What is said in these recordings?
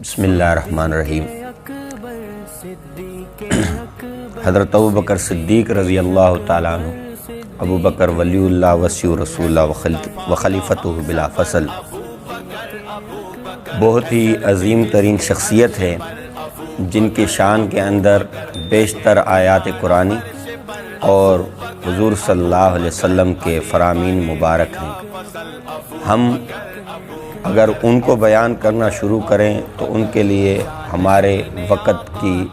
بسم اللہ الرحمن الرحیم۔ حضرت ابوبکر صدیق رضی اللہ تعالیٰ عنہ، ابوبکر ولی اللہ وصی رسول اللہ وخلیفتہ بلا فصل، بہت ہی عظیم ترین شخصیت ہے جن کی شان کے اندر بیشتر آیات قرآنی اور حضور صلی اللہ علیہ وسلم کے فرامین مبارک ہیں۔ ہم اگر ان کو بیان کرنا شروع کریں تو ان کے لیے ہمارے وقت کی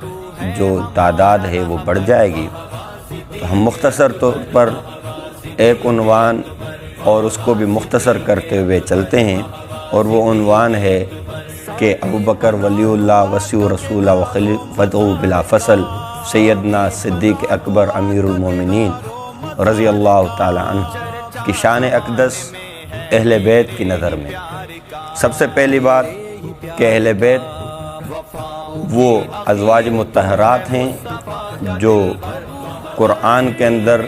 جو تعداد ہے وہ بڑھ جائے گی، تو ہم مختصر طور پر ایک عنوان اور اس کو بھی مختصر کرتے ہوئے چلتے ہیں، اور وہ عنوان ہے کہ ابوبکر ولی اللہ وصی رسول وخلیفتہ بلا فصل سیدنا صدیق اکبر امیر المومنین رضی اللہ تعالی عنہ کی شان اقدس اہل بیت کی نظر میں۔ سب سے پہلی بات کہ اہل بیت وہ ازواج مطہرات ہیں جو قرآن کے اندر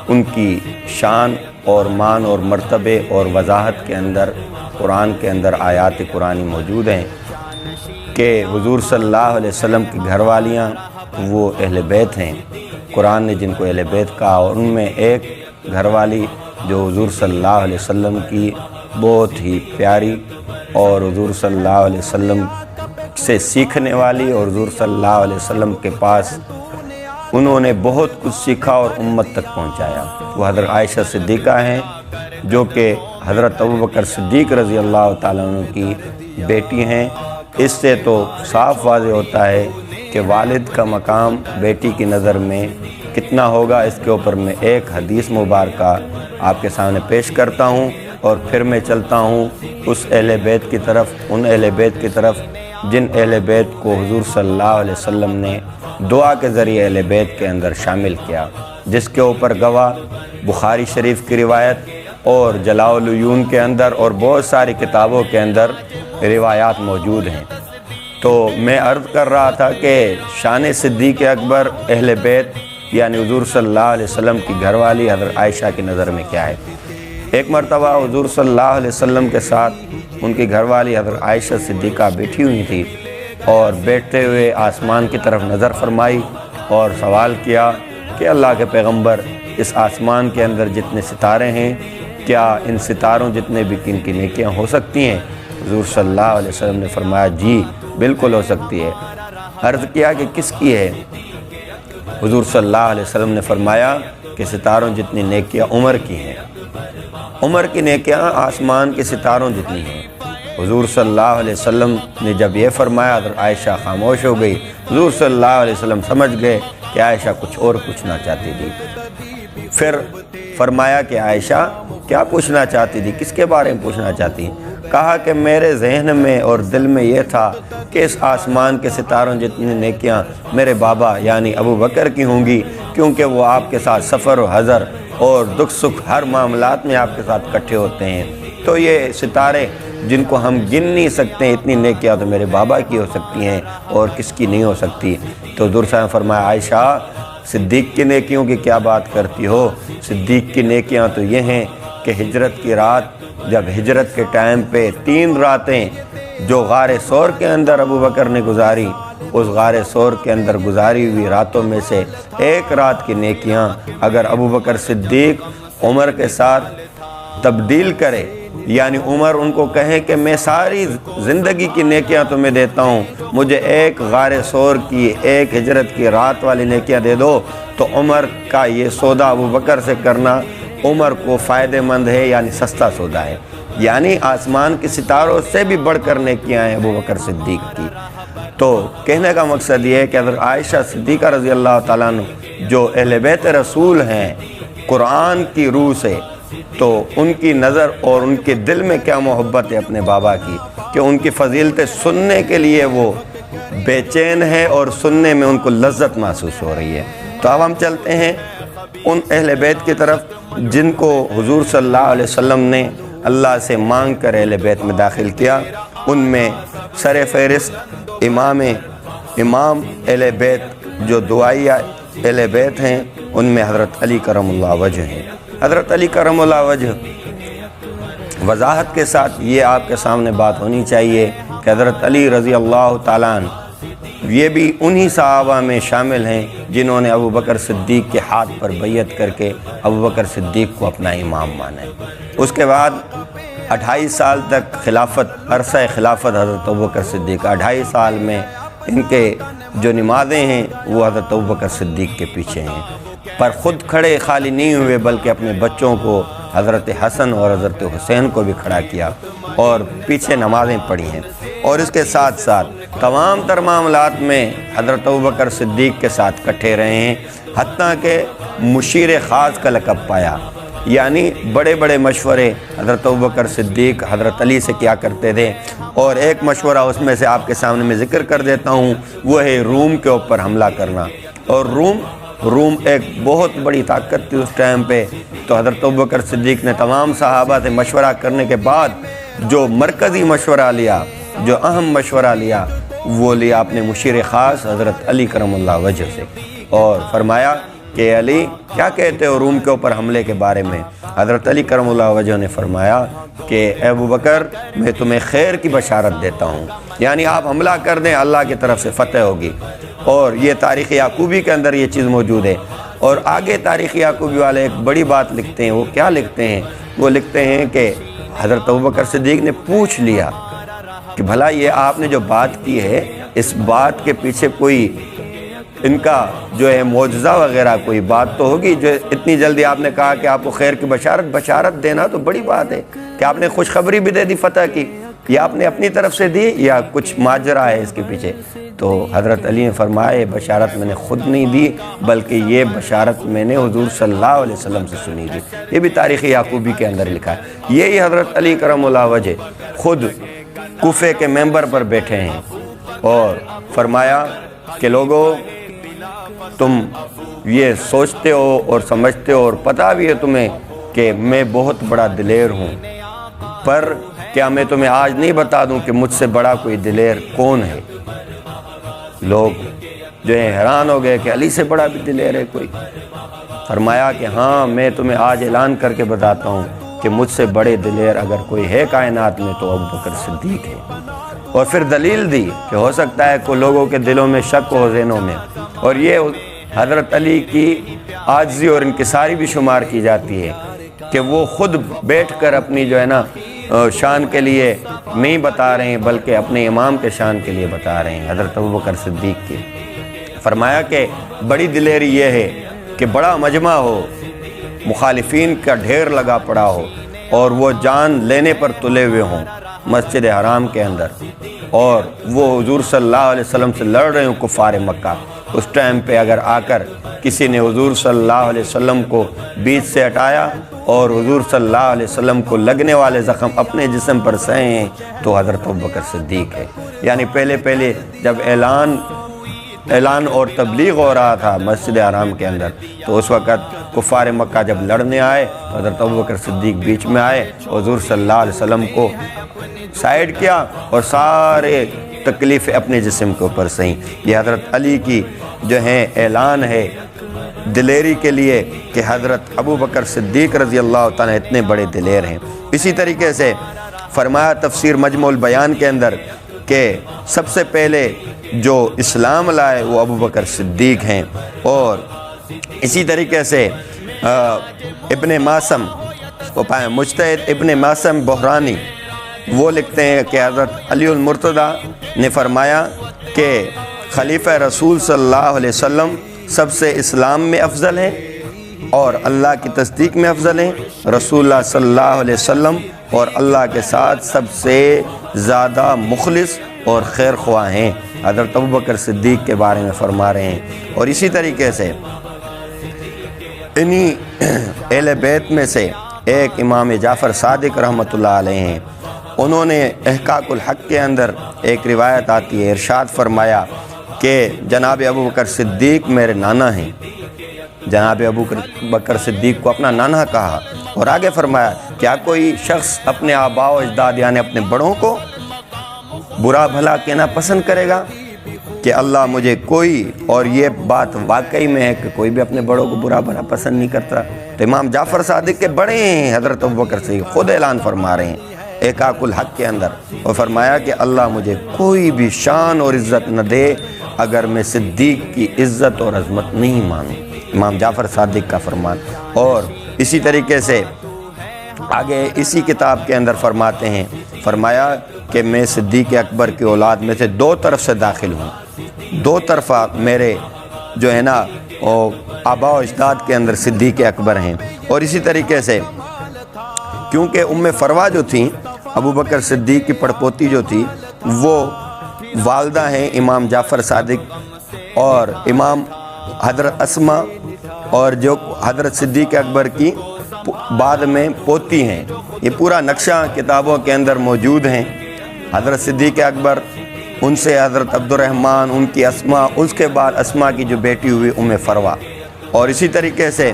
ان کی شان اور مان اور مرتبے اور وضاحت کے اندر قرآن کے اندر آیات قرآنی موجود ہیں کہ حضور صلی اللہ علیہ وسلم کی گھر والیاں وہ اہل بیت ہیں۔ قرآن نے جن کو اہل بیت کہا، اور ان میں ایک گھر والی جو حضور صلی اللہ علیہ وسلم کی بہت ہی پیاری اور حضور صلی اللہ علیہ وسلم سے سیکھنے والی، اور حضور صلی اللہ علیہ وسلم کے پاس انہوں نے بہت کچھ سیکھا اور امت تک پہنچایا، وہ حضرت عائشہ صدیقہ ہیں جو کہ حضرت ابوبکر صدیق رضی اللہ تعالیٰ عنہ کی بیٹی ہیں۔ اس سے تو صاف واضح ہوتا ہے کہ والد کا مقام بیٹی کی نظر میں کتنا ہوگا۔ اس کے اوپر میں ایک حدیث مبارکہ آپ کے سامنے پیش کرتا ہوں، اور پھر میں چلتا ہوں اس اہل بیت کی طرف، ان اہل بیت کی طرف جن اہل بیت کو حضور صلی اللہ علیہ وسلم نے دعا کے ذریعے اہل بیت کے اندر شامل کیا، جس کے اوپر گواہ بخاری شریف کی روایت اور جلاء العیون کے اندر اور بہت ساری کتابوں کے اندر روایات موجود ہیں۔ تو میں عرض کر رہا تھا کہ شان صدیق اکبر اہل بیت یعنی حضور صلی اللہ علیہ وسلم کی گھر والی حضرت عائشہ کی نظر میں کیا ہے۔ ایک مرتبہ حضور صلی اللہ علیہ وسلم کے ساتھ ان کی گھر والی حضرت عائشہ صدیقہ بیٹھی ہوئی تھی، اور بیٹھتے ہوئے آسمان کی طرف نظر فرمائی اور سوال کیا کہ اللہ کے پیغمبر، اس آسمان کے اندر جتنے ستارے ہیں، کیا ان ستاروں جتنے بھی کن کی نیکیاں ہو سکتی ہیں؟ حضور صلی اللہ علیہ وسلم نے فرمایا جی بالکل ہو سکتی ہے۔ عرض کیا کہ کس کی ہے؟ حضور صلی اللہ علیہ وسلم نے فرمایا کہ ستاروں جتنی نیکیاں عمر کی ہیں، عمر کی نیکیاں آسمان کے ستاروں جتنی ہیں۔ حضور صلی اللہ علیہ وسلم نے جب یہ فرمایا، حضرت عائشہ خاموش ہو گئی۔ حضور صلی اللہ علیہ وسلم سمجھ گئے کہ عائشہ کچھ اور پوچھنا چاہتی تھی۔ پھر فرمایا کہ عائشہ کیا پوچھنا چاہتی تھی، کس کے بارے میں پوچھنا چاہتی ہیں؟ کہا کہ میرے ذہن میں اور دل میں یہ تھا کہ اس آسمان کے ستاروں جتنی نیکیاں میرے بابا یعنی ابوبکر کی ہوں گی، کیونکہ وہ آپ کے ساتھ سفر و حضر اور دکھ سکھ ہر معاملات میں آپ کے ساتھ اکٹھے ہوتے ہیں، تو یہ ستارے جن کو ہم گن نہیں سکتے، اتنی نیکیاں تو میرے بابا کی ہو سکتی ہیں اور کس کی نہیں ہو سکتی۔ تو حضور صاحب نے فرمایا عائشہ صدیق کی نیکیوں کی کیا بات کرتی ہو؟ صدیق کی نیکیاں تو یہ ہیں کہ ہجرت کی رات، جب ہجرت کے ٹائم پہ 3 راتیں جو غار ثور کے اندر ابوبکر نے گزاری، اس غار ثور کے اندر گزاری ہوئی راتوں میں سے ایک رات کی نیکیاں اگر ابوبکر صدیق عمر کے ساتھ تبدیل کرے، یعنی عمر ان کو کہیں کہ میں ساری زندگی کی نیکیاں تمہیں دیتا ہوں، مجھے ایک غار ثور کی، ایک ہجرت کی رات والی نیکیاں دے دو، تو عمر کا یہ سودا ابوبکر سے کرنا عمر کو فائدہ مند ہے، یعنی سستا سودا ہے۔ یعنی آسمان کے ستاروں سے بھی بڑھ کر نیکیاں ہیں ابوبکر صدیق کی۔ تو کہنے کا مقصد یہ ہے کہ حضرت عائشہ صدیقہ رضی اللہ تعالیٰ عنہ جو اہل بیت رسول ہیں قرآن کی روح سے، تو ان کی نظر اور ان کے دل میں کیا محبت ہے اپنے بابا کی کہ ان کی فضیلتیں سننے کے لیے وہ بے چین ہے اور سننے میں ان کو لذت محسوس ہو رہی ہے۔ تو اب ہم چلتے ہیں ان اہل بیت کی طرف جن کو حضور صلی اللہ علیہ وسلم نے اللہ سے مانگ کر اہل بیت میں داخل کیا۔ ان میں سر فہرست امام اہل بیت جو دعائیہ اہل بیت ہیں، ان میں حضرت علی کرم اللہ وجہ ہیں۔ حضرت علی کرم اللہ وجہ وضاحت کے ساتھ یہ آپ کے سامنے بات ہونی چاہیے کہ کہ حضرت علی رضی اللہ تعالیٰ عنہ یہ بھی انہی صحابہ میں شامل ہیں جنہوں نے ابو بکر صدیق کے ہاتھ پر بیعت کر کے ابو بکر صدیق کو اپنا امام مانا ہے۔ اس کے بعد 28 سال تک خلافت، عرصہ خلافت حضرت ابو بکر صدیق، 28 سال میں ان کے جو نمازیں ہیں وہ حضرت ابو بکر صدیق کے پیچھے ہیں، پر خود کھڑے خالی نہیں ہوئے بلکہ اپنے بچوں کو حضرت حسن اور حضرت حسین کو بھی کھڑا کیا اور پیچھے نمازیں پڑھی ہیں، اور اس کے ساتھ ساتھ تمام تر معاملات میں حضرت ابوبکر صدیق کے ساتھ کٹھے رہے ہیں، حتیٰ کہ مشیر خاص کا لقب پایا، یعنی بڑے بڑے مشورے حضرت ابوبکر صدیق حضرت علی سے کیا کرتے تھے، اور ایک مشورہ اس میں سے آپ کے سامنے میں ذکر کر دیتا ہوں، وہ ہے روم کے اوپر حملہ کرنا۔ اور روم ایک بہت بڑی طاقت تھی اس ٹائم پہ، تو حضرت ابوبکر صدیق نے تمام صحابہ سے مشورہ کرنے کے بعد جو مرکزی مشورہ لیا، جو اہم مشورہ لیا، وہ لیا اپنے مشیر خاص حضرت علی کرم اللہ وجہ سے، اور فرمایا کہ علی کیا کہتے ہو روم کے اوپر حملے کے بارے میں؟ حضرت علی کرم اللہ وجہ نے فرمایا کہ اے ابو بکر میں تمہیں خیر کی بشارت دیتا ہوں، یعنی آپ حملہ کر دیں اللہ کی طرف سے فتح ہوگی، اور یہ تاریخ یعقوبی کے اندر یہ چیز موجود ہے۔ اور آگے تاریخ یعقوبی والے ایک بڑی بات لکھتے ہیں، وہ کیا لکھتے ہیں؟ وہ لکھتے ہیں کہ حضرت ابوبکر صدیق نے پوچھ لیا کہ بھلا یہ آپ نے جو بات کی ہے اس بات کے پیچھے کوئی ان کا جو ہے معجزہ وغیرہ کوئی بات تو ہوگی، جو اتنی جلدی آپ نے کہا کہ آپ کو خیر کی بشارت دینا تو بڑی بات ہے کہ آپ نے خوشخبری بھی دے دی فتح کی، یا آپ نے اپنی طرف سے دی یا کچھ ماجرا ہے اس کے پیچھے؟ تو حضرت علی نے فرمایا بشارت میں نے خود نہیں دی بلکہ یہ بشارت میں نے حضور صلی اللہ علیہ وسلم سے سنی تھی۔ یہ بھی تاریخ یعقوبی کے اندر لکھا ہے۔ یہی حضرت علی کرم اللہ وجہ خود کوفے کے ممبر پر بیٹھے ہیں اور فرمایا کہ لوگو تم یہ سوچتے ہو اور سمجھتے ہو اور پتہ بھی ہے تمہیں کہ میں بہت بڑا دلیر ہوں، پر کیا میں تمہیں آج نہیں بتا دوں کہ مجھ سے بڑا کوئی دلیر کون ہے؟ لوگ جو ہے حیران ہو گئے کہ علی سے بڑا بھی دلیر ہے کوئی؟ فرمایا کہ ہاں میں تمہیں آج اعلان کر کے بتاتا ہوں کہ مجھ سے بڑے دلیر اگر کوئی ہے کائنات میں تو ابوبکر صدیق ہے۔ اور پھر دلیل دی کہ ہو سکتا ہے کوئی لوگوں کے دلوں میں شک ہو، ذہنوں میں، اور یہ حضرت علی کی عاجزی اور انکساری بھی شمار کی جاتی ہے کہ وہ خود بیٹھ کر اپنی جو ہے نا شان کے لیے نہیں بتا رہے ہیں بلکہ اپنے امام کے شان کے لیے بتا رہے ہیں، حضرت ابوبکر صدیق کی۔ فرمایا کہ بڑی دلیری یہ ہے کہ بڑا مجمع ہو، مخالفین کا ڈھیر لگا پڑا ہو، اور وہ جان لینے پر تلے ہوئے ہوں مسجد حرام کے اندر، اور وہ حضور صلی اللہ علیہ وسلم سے لڑ رہے ہوں کفار مکہ۔ اس ٹائم پہ اگر آ کر کسی نے حضور صلی اللہ علیہ وسلم کو بیچ سے ہٹایا اور حضور صلی اللہ علیہ وسلم کو لگنے والے زخم اپنے جسم پر سہے ہیں تو حضرت ابوبکر صدیق ہے۔ یعنی پہلے جب اعلان اور تبلیغ ہو رہا تھا مسجد حرام کے اندر، تو اس وقت کفار مکہ جب لڑنے آئے تو حضرت ابوبکر صدیق بیچ میں آئے، حضور صلی اللہ علیہ وسلم کو سائیڈ کیا اور سارے تکلیف اپنے جسم کے اوپر سہیں۔ یہ حضرت علی کی جو ہے اعلان ہے دلیری کے لیے کہ حضرت ابوبکر صدیق رضی اللہ تعالیٰ اتنے بڑے دلیر ہیں۔ اسی طریقے سے فرمایا تفسیر مجموع البیان کے اندر کہ سب سے پہلے جو اسلام لائے وہ ابوبکر صدیق ہیں۔ اور اسی طریقے سے ابن معصم مجتہد ابن معصم بحرانی وہ لکھتے ہیں کہ حضرت علی المرتضیٰ نے فرمایا کہ خلیفہ رسول صلی اللہ علیہ وسلم سب سے اسلام میں افضل ہیں اور اللہ کی تصدیق میں افضل ہیں، رسول اللہ صلی اللہ علیہ وسلم اور اللہ کے ساتھ سب سے زیادہ مخلص اور خیر خواہ ہیں، حضرت ابوبکر صدیق کے بارے میں فرما رہے ہیں۔ اور اسی طریقے سے انہی اہل بیت میں سے ایک امام جعفر صادق رحمۃ اللہ علیہ ہیں، انہوں نے احقاق الحق کے اندر ایک روایت آتی ہے، ارشاد فرمایا کہ جناب ابوبکر صدیق میرے نانا ہیں۔ جناب ابوبکر صدیق کو اپنا نانا کہا، اور آگے فرمایا کیا کوئی شخص اپنے آباء و اجداد یعنی اپنے بڑوں کو برا بھلا کہنا پسند کرے گا کہ اللہ مجھے کوئی، اور یہ بات واقعی میں ہے کہ کوئی بھی اپنے بڑوں کو برا بھلا پسند نہیں کرتا۔ تو امام جعفر صادق کے بڑے ہیں حضرت ابوبکر صدیق، خود اعلان فرما رہے ہیں احقاق الحق کے اندر، اور فرمایا کہ اللہ مجھے کوئی بھی شان اور عزت نہ دے اگر میں صدیق کی عزت اور عظمت نہیں مانوں، امام جعفر صادق کا فرمان۔ اور اسی طریقے سے آگے اسی کتاب کے اندر فرماتے ہیں، فرمایا کہ میں صدیق اکبر کی اولاد میں سے دو طرف سے داخل ہوں، دو طرفہ میرے جو ہے نا آباء و اجداد کے اندر صدیق اکبر ہیں۔ اور اسی طریقے سے کیونکہ فروا جو تھیں ابو بکر صدیق کی پڑپوتی جو تھی، وہ والدہ ہیں امام جعفر صادق اور امام حضرت اسما، اور جو حضرت صدیق اکبر کی بعد میں پوتی ہیں۔ یہ پورا نقشہ کتابوں کے اندر موجود ہیں۔ حضرت صدیق اکبر، ان سے حضرت عبد الرحمن، ان کی اسما، اس کے بعد اسما کی جو بیٹی ہوئی فروا، اور اسی طریقے سے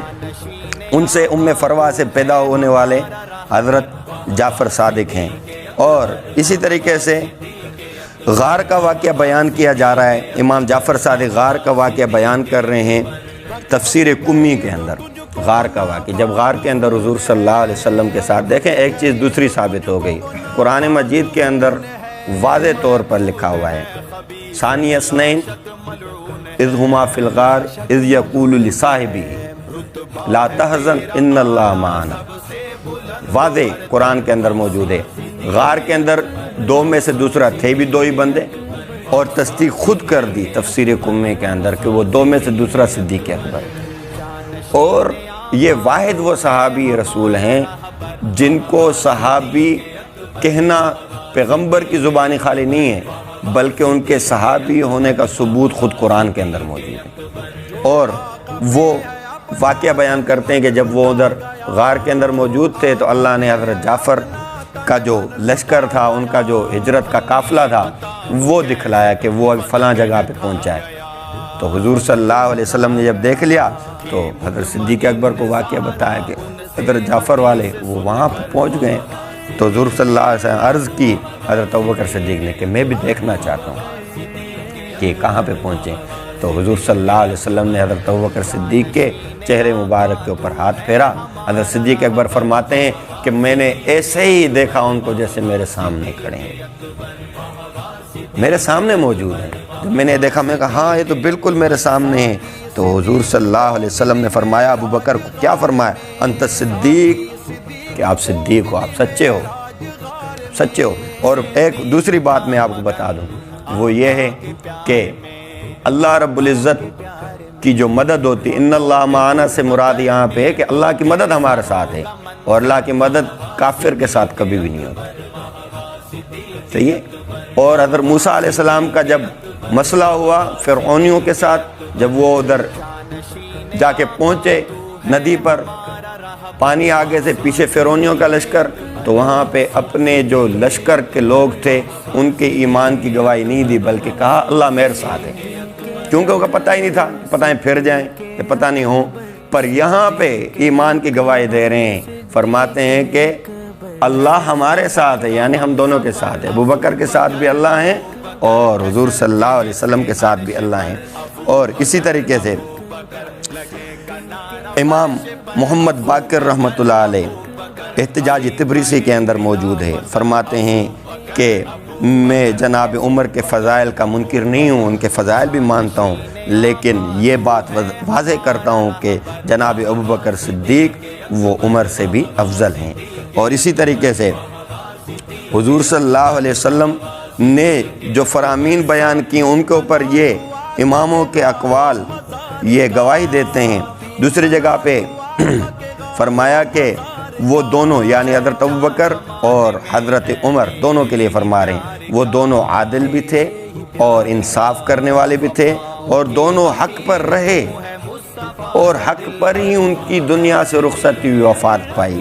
ان سے فروا سے پیدا ہونے والے حضرت جعفر صادق ہیں۔ اور اسی طریقے سے غار کا واقعہ بیان کیا جا رہا ہے، امام جعفر صادق غار کا واقعہ بیان کر رہے ہیں تفسیر کمی کے اندر۔ غار کا واقعہ، جب غار کے اندر حضور صلی اللہ علیہ وسلم کے ساتھ، دیکھیں ایک چیز دوسری ثابت ہو گئی، قرآن مجید کے اندر واضح طور پر لکھا ہوا ہے، ثانی اثنین اذ ہما فی الغار اذ یقول لصاحبہ لا تحزن ان اللہ معنا، واضح قرآن کے اندر موجود ہے۔ غار کے اندر دو میں سے دوسرا تھے بھی دو ہی بندے، اور تصدیق خود کر دی تفسیر کمی کے اندر کہ وہ دو میں سے دوسرا صدیق اکبر ہے۔ اور یہ واحد وہ صحابی رسول ہیں جن کو صحابی کہنا پیغمبر کی زبانی خالی نہیں ہے، بلکہ ان کے صحابی ہونے کا ثبوت خود قرآن کے اندر موجود ہے۔ اور وہ واقعہ بیان کرتے ہیں کہ جب وہ ادھر غار کے اندر موجود تھے تو اللہ نے حضرت جعفر کا جو لشکر تھا، ان کا جو ہجرت کا قافلہ تھا، وہ دکھلایا کہ وہ اب فلاں جگہ پہ پہنچا ہے۔ تو حضور صلی اللہ علیہ وسلم نے جب دیکھ لیا تو حضرت صدیق اکبر کو واقعہ بتایا کہ حضرت جعفر والے وہ وہاں پہ پہنچ گئے۔ تو حضور صلی اللہ علیہ وسلم عرض کی حضرت ابوبکر صدیق نے کہ میں بھی دیکھنا چاہتا ہوں کہ کہاں پہ پہنچے۔ تو حضور صلی اللہ علیہ وسلم نے حضرت ابوبکر صدیق کے چہرے مبارک کے اوپر ہاتھ پھیرا۔ حضرت صدیق اکبر فرماتے ہیں کہ میں نے ایسے ہی دیکھا ان کو جیسے میرے سامنے کھڑے ہیں، میرے سامنے موجود ہیں۔ جب میں نے دیکھا میں کہا ہاں یہ تو بالکل میرے سامنے ہیں۔ تو حضور صلی اللہ علیہ وسلم نے فرمایا ابو بکر کو کیا فرمایا؟ انت صدیق، کہ آپ صدیق ہو، آپ سچے ہو، سچے ہو۔ اور ایک دوسری بات میں آپ کو بتا دوں، وہ یہ ہے کہ اللہ رب العزت کی جو مدد ہوتی، ان اللہ معنا سے مراد یہاں پہ ہے کہ اللہ کی مدد ہمارے ساتھ ہے، اور اللہ کی مدد کافر کے ساتھ کبھی بھی نہیں ہوتی، صحیح ہے۔ اور حضرت موسیٰ علیہ السلام کا جب مسئلہ ہوا فرعونیوں کے ساتھ، جب وہ ادھر جا کے پہنچے ندی پر، پانی آگے سے پیچھے فرعونیوں کا لشکر، تو وہاں پہ اپنے جو لشکر کے لوگ تھے ان کے ایمان کی گواہی نہیں دی، بلکہ کہا اللہ میرے ساتھ ہے، کیونکہ ان کا پتہ ہی نہیں تھا، پتہ ہے پھر جائیں کہ پتہ نہیں ہوں، پر یہاں پہ ایمان کی گواہی دے رہے ہیں، فرماتے ہیں کہ اللہ ہمارے ساتھ ہے، یعنی ہم دونوں کے ساتھ ہے، ابو بکر کے ساتھ بھی اللہ ہیں اور حضور صلی اللہ علیہ وسلم کے ساتھ بھی اللہ ہیں۔ اور اسی طریقے سے امام محمد باقر رحمۃ اللہ علیہ احتجاج تبریسی کے اندر موجود ہے، فرماتے ہیں کہ میں جناب عمر کے فضائل کا منکر نہیں ہوں، ان کے فضائل بھی مانتا ہوں، لیکن یہ بات واضح کرتا ہوں کہ جناب ابوبکر صدیق وہ عمر سے بھی افضل ہیں۔ اور اسی طریقے سے حضور صلی اللہ علیہ وسلم نے جو فرامین بیان کی ان کے اوپر یہ اماموں کے اقوال یہ گواہی دیتے ہیں۔ دوسری جگہ پہ فرمایا کہ وہ دونوں یعنی حضرت ابوبکر اور حضرت عمر دونوں کے لیے فرما رہے ہیں، وہ دونوں عادل بھی تھے اور انصاف کرنے والے بھی تھے، اور دونوں حق پر رہے، اور حق پر ہی ان کی دنیا سے رخصتی ہوئی، وفات پائی،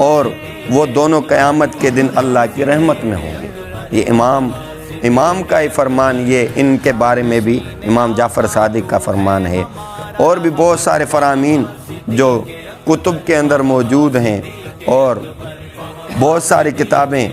اور وہ دونوں قیامت کے دن اللہ کی رحمت میں ہوں گے۔ یہ امام کا ہی فرمان، یہ ان کے بارے میں بھی امام جعفر صادق کا فرمان ہے۔ اور بھی بہت سارے فرامین جو کتب کے اندر موجود ہیں، اور بہت ساری کتابیں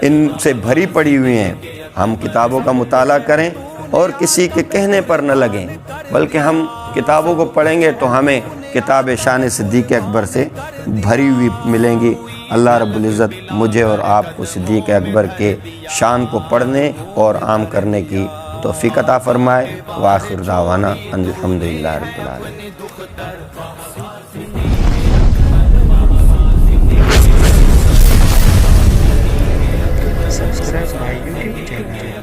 ان سے بھری پڑی ہوئی ہیں۔ ہم کتابوں کا مطالعہ کریں اور کسی کے کہنے پر نہ لگیں، بلکہ ہم کتابوں کو پڑھیں گے تو ہمیں کتاب شان صدیق اکبر سے بھری ہوئی ملیں گی، اللہ رب العزت مجھے اور آپ کو صدیق اکبر کے شان کو پڑھنے اور عام کرنے کی توفیق عطا فرمائے۔ وآخر دعوانا ان الحمدللہ رب العالمین۔ Subscribe my YouTube channel.